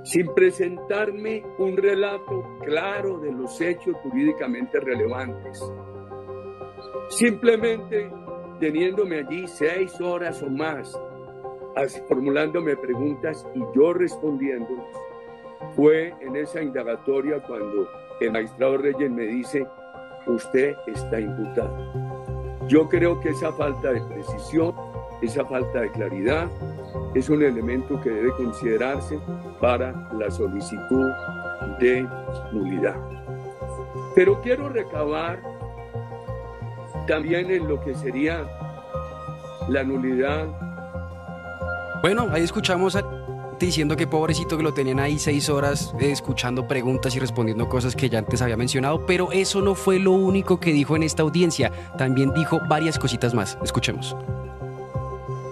sin presentarme un relato claro de los hechos jurídicamente relevantes, simplemente teniéndome allí 6 horas o más, formulándome preguntas y yo respondiéndolas. Fue en esa indagatoria cuando el magistrado Reyes me dice: usted está imputado. Yo creo que esa falta de precisión, esa falta de claridad, es un elemento que debe considerarse para la solicitud de nulidad. Pero quiero recabar también en lo que sería la nulidad. Bueno, ahí escuchamos a diciendo que pobrecito que lo tenían ahí 6 horas escuchando preguntas y respondiendo cosas que ya antes había mencionado, pero eso no fue lo único que dijo en esta audiencia, también dijo varias cositas más. Escuchemos.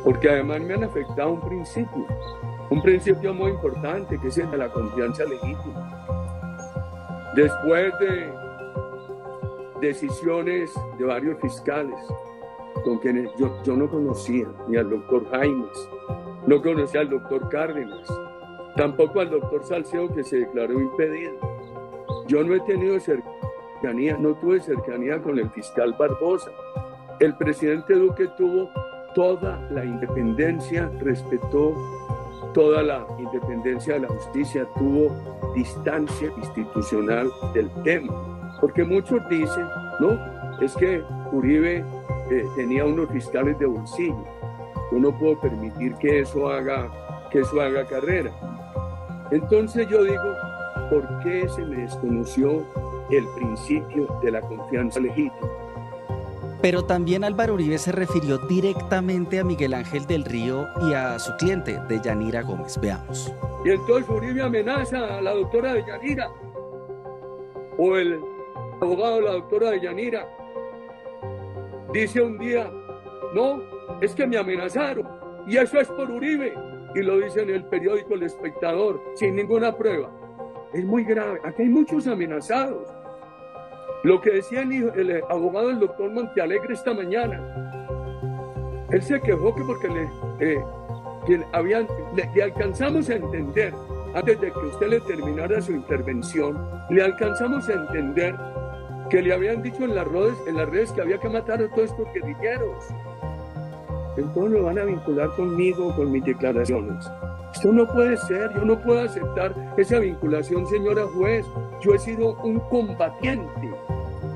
Porque además me han afectado un principio muy importante, que es el de la confianza legítima. Después de decisiones de varios fiscales con quienes yo no conocía, ni al doctor Jaimes, no conocía al doctor Cárdenas, tampoco al doctor Salcedo, que se declaró impedido. Yo no he tenido cercanía, no tuve cercanía con el fiscal Barbosa. El presidente Duque tuvo toda la independencia, respetó toda la independencia de la justicia, tuvo distancia institucional del tema. Porque muchos dicen, no, es que Uribe tenía unos fiscales de bolsillo. Yo no puedo permitir que eso haga carrera. Entonces yo digo, ¿por qué se me desconoció el principio de la confianza legítima? Pero también Álvaro Uribe se refirió directamente a Miguel Ángel del Río y a su cliente, Deyanira Gómez. Veamos. Y entonces Uribe amenaza a la doctora Deyanira, o el abogado de la doctora Deyanira dice un día, no, es que me amenazaron, y eso es por Uribe, y lo dice en el periódico El Espectador, sin ninguna prueba. Es muy grave, aquí hay muchos amenazados. Lo que decía el abogado del doctor Montealegre esta mañana, él se quejó que porque le alcanzamos a entender, antes de que usted le terminara su intervención, le alcanzamos a entender que le habían dicho en las redes que había que matar a todos estos guerrilleros. Entonces lo van a vincular conmigo, con mis declaraciones. Esto no puede ser, yo no puedo aceptar esa vinculación, señora juez. Yo he sido un combatiente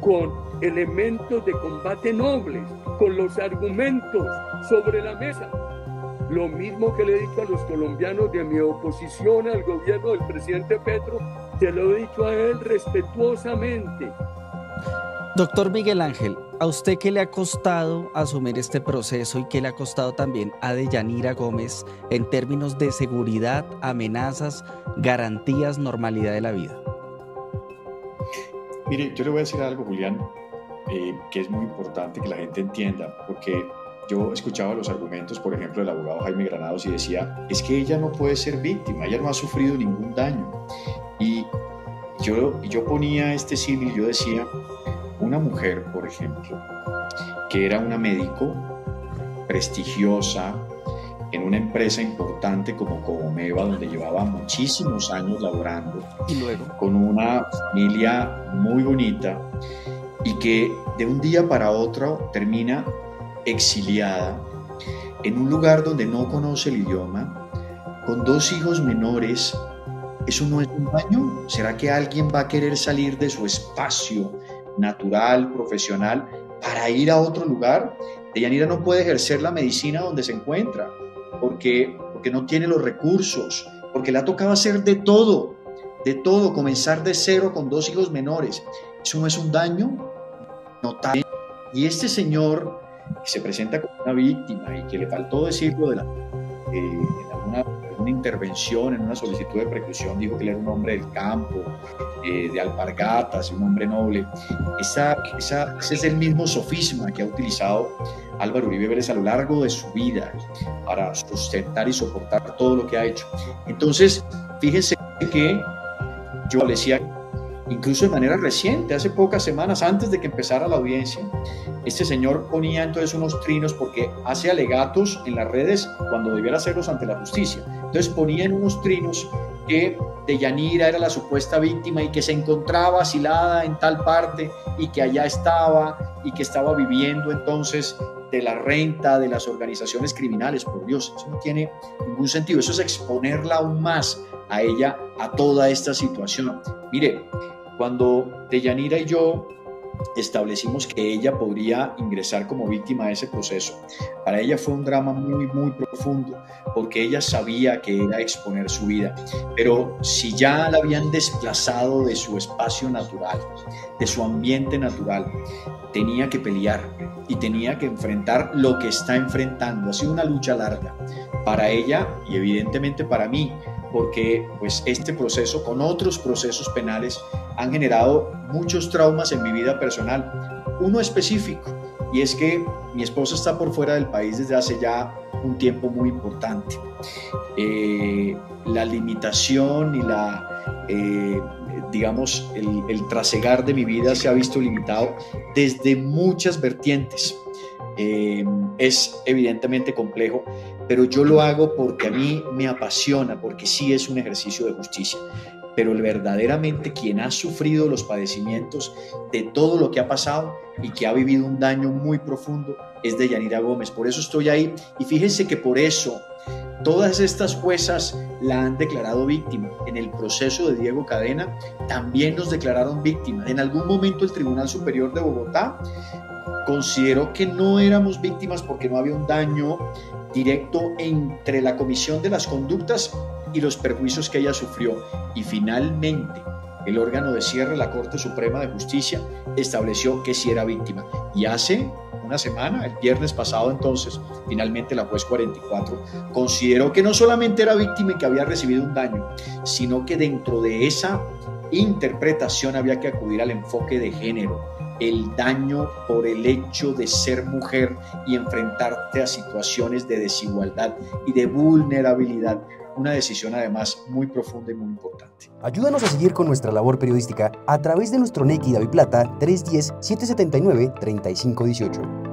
con elementos de combate nobles, con los argumentos sobre la mesa. Lo mismo que le he dicho a los colombianos de mi oposición al gobierno del presidente Petro, se lo he dicho a él respetuosamente. Doctor Miguel Ángel, ¿a usted qué le ha costado asumir este proceso y qué le ha costado también a Deyanira Gómez en términos de seguridad, amenazas, garantías, normalidad de la vida? Mire, yo le voy a decir algo, Julián, que es muy importante que la gente entienda, porque yo escuchaba los argumentos, por ejemplo, del abogado Jaime Granados y decía, es que ella no puede ser víctima, ella no ha sufrido ningún daño. Y yo ponía este símil, yo decía, una mujer, por ejemplo, que era una médico prestigiosa en una empresa importante como Comeva, donde llevaba muchísimos años laborando, y luego con una familia muy bonita, y que de un día para otro termina exiliada en un lugar donde no conoce el idioma, con 2 hijos menores. ¿Eso no es un daño? ¿Será que alguien va a querer salir de su espacio natural, profesional, para ir a otro lugar? Deyanira no puede ejercer la medicina donde se encuentra, porque no tiene los recursos, porque le ha tocado hacer de todo, comenzar de cero con 2 hijos menores. ¿Eso no es un daño notable? Y este señor que se presenta como una víctima y que le faltó decirlo en alguna intervención, en una solicitud de preclusión, dijo que él era un hombre del campo, de alpargatas, un hombre noble. Ese es el mismo sofisma que ha utilizado Álvaro Uribe Vélez a lo largo de su vida para sustentar y soportar todo lo que ha hecho. Entonces, fíjense que yo le decía, incluso de manera reciente, hace pocas semanas, antes de que empezara la audiencia, este señor ponía entonces unos trinos, porque hace alegatos en las redes cuando debiera hacerlos ante la justicia. Entonces ponía en unos trinos que Deyanira era la supuesta víctima y que se encontraba asilada en tal parte y que allá estaba y que estaba viviendo entonces de la renta de las organizaciones criminales. Por Dios, eso no tiene ningún sentido. Eso es exponerla aún más a ella, a toda esta situación. Mire, cuando Deyanira y yo establecimos que ella podría ingresar como víctima a ese proceso, para ella fue un drama muy, muy profundo, porque ella sabía que era exponer su vida. Pero si ya la habían desplazado de su espacio natural, de su ambiente natural, tenía que pelear y tenía que enfrentar lo que está enfrentando. Ha sido una lucha larga para ella y evidentemente para mí, porque pues este proceso con otros procesos penales han generado muchos traumas en mi vida personal. Uno específico, y es que mi esposa está por fuera del país desde hace ya un tiempo muy importante. La limitación y el trasegar de mi vida se ha visto limitado desde muchas vertientes. Es evidentemente complejo, pero yo lo hago porque a mí me apasiona, porque sí es un ejercicio de justicia. Pero verdaderamente quien ha sufrido los padecimientos de todo lo que ha pasado y que ha vivido un daño muy profundo es Deyanira Gómez. Por eso estoy ahí, y fíjense que por eso todas estas juezas la han declarado víctima. En el proceso de Diego Cadena también nos declararon víctimas. En algún momento el Tribunal Superior de Bogotá consideró que no éramos víctimas porque no había un daño directo entre la comisión de las conductas y los perjuicios que ella sufrió. Y finalmente el órgano de cierre, la Corte Suprema de Justicia, estableció que sí era víctima. Y hace una semana, el viernes pasado entonces, finalmente la juez 44 consideró que no solamente era víctima y que había recibido un daño, sino que dentro de esa interpretación había que acudir al enfoque de género. El daño por el hecho de ser mujer y enfrentarte a situaciones de desigualdad y de vulnerabilidad. Una decisión además muy profunda y muy importante. Ayúdanos a seguir con nuestra labor periodística a través de nuestro Nequi DaviPlata 310-779-3518.